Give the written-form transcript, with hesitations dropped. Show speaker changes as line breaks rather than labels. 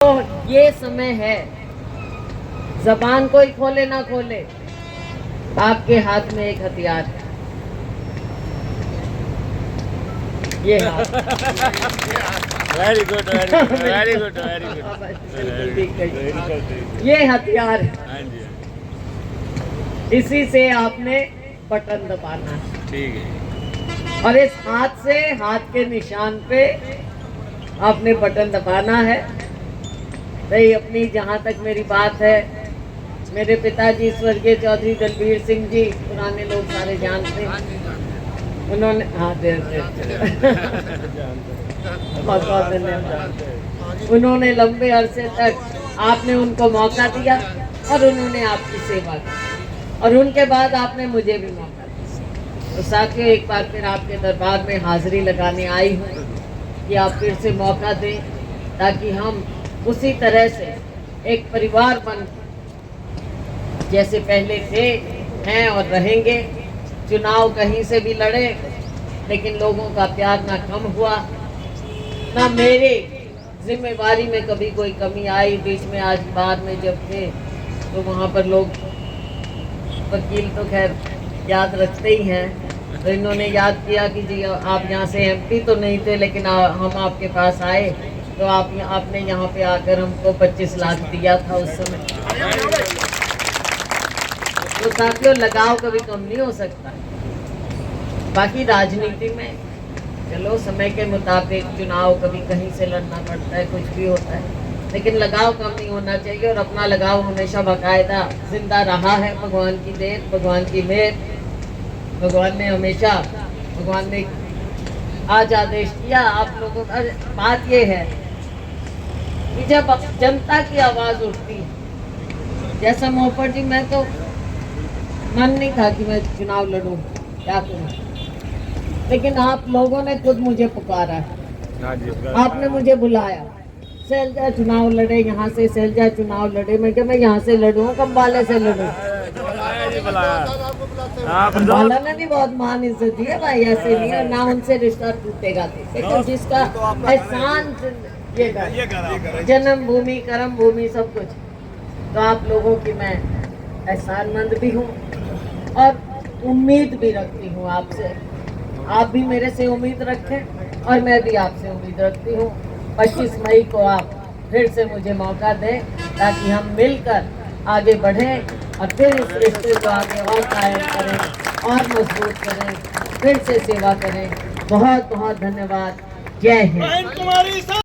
तो ये समय है, जबान कोई खोले ना खोले, आपके हाथ में एक हथियार है। ये हाथ।
Very good, very good, very good, very good.
ये हथियार है,
हाँ जी,
इसी से आपने बटन दबाना है
ठीक है।
और इस हाथ से, हाथ के निशान पे आपने बटन दबाना है। भाई अपनी, जहाँ तक मेरी बात है, मेरे पिताजी स्वर्गीय चौधरी दलबीर सिंह जी, पुराने लोग सारे जानते हैं, उन्होंने, हाँ बहुत बहुत धन्यवाद। उन्होंने लंबे अरसे तक, आपने उनको मौका दिया और उन्होंने आपकी सेवा की और उनके बाद आपने मुझे भी मौका दिया। तो साथियों, एक बार फिर आपके दरबार में हाजिरी लगाने आई हूँ कि आप फिर से मौका दें ताकि हम उसी तरह से एक परिवार बन, जैसे पहले थे, हैं और रहेंगे। चुनाव कहीं से भी लड़े, लेकिन लोगों का प्यार ना कम हुआ, ना मेरे जिम्मेवारी में कभी कोई कमी आई। बीच में आज बाद में जब थे तो वहाँ पर लोग, वकील तो खैर याद रखते ही हैं, तो इन्होंने याद किया कि जी आप यहाँ से एमपी तो नहीं थे, लेकिन हम आपके पास आए तो आपने यहाँ पे आकर हमको 25 लाख दिया था उस समय। तो साथियों, लगाव कभी कम नहीं हो सकता। बाकी राजनीति में चलो समय के मुताबिक चुनाव कभी कहीं से लड़ना पड़ता है, कुछ भी होता है, लेकिन लगाव कम नहीं होना चाहिए और अपना लगाव हमेशा बाकायदा जिंदा रहा है। भगवान की देन, भगवान की मेहर, भगवान ने हमेशा, भगवान ने आज आदेश किया आप लोगों का। बात ये है कि जब जनता की आवाज उठती है, जैसा मोहपर जी, मैं तो मन नहीं था कि मैं चुनाव लड़ूं, क्या करूं, लेकिन आप लोगों ने खुद मुझे पुकारा है, आपने मुझे बुलाया, सैलजा चुनाव लड़े, यहाँ से सैलजा चुनाव लड़े। मैं क्या, मैं यहाँ से लड़ूं, कम्बाले से लड़ूं? कम्बाला ने भी बहुत मान इज्जत दी है भाई, ऐसे नहीं, और ना उनसे रिश्ता टूटेगा। देखो जिसका एहसान ये कर, जन्मभूमि, कर्म भूमि, सब कुछ, तो आप लोगों की मैं एहसानमंद भी हूँ और उम्मीद भी रखती हूँ आपसे। आप भी मेरे से उम्मीद रखें और मैं भी आपसे उम्मीद रखती हूँ। 25 मई को आप फिर से मुझे मौका दें ताकि हम मिलकर आगे बढ़ें और फिर इस रिश्ते को आगे और कायम करें और मजबूत करें, फिर से सेवा करें। बहुत बहुत धन्यवाद। जय हिंद।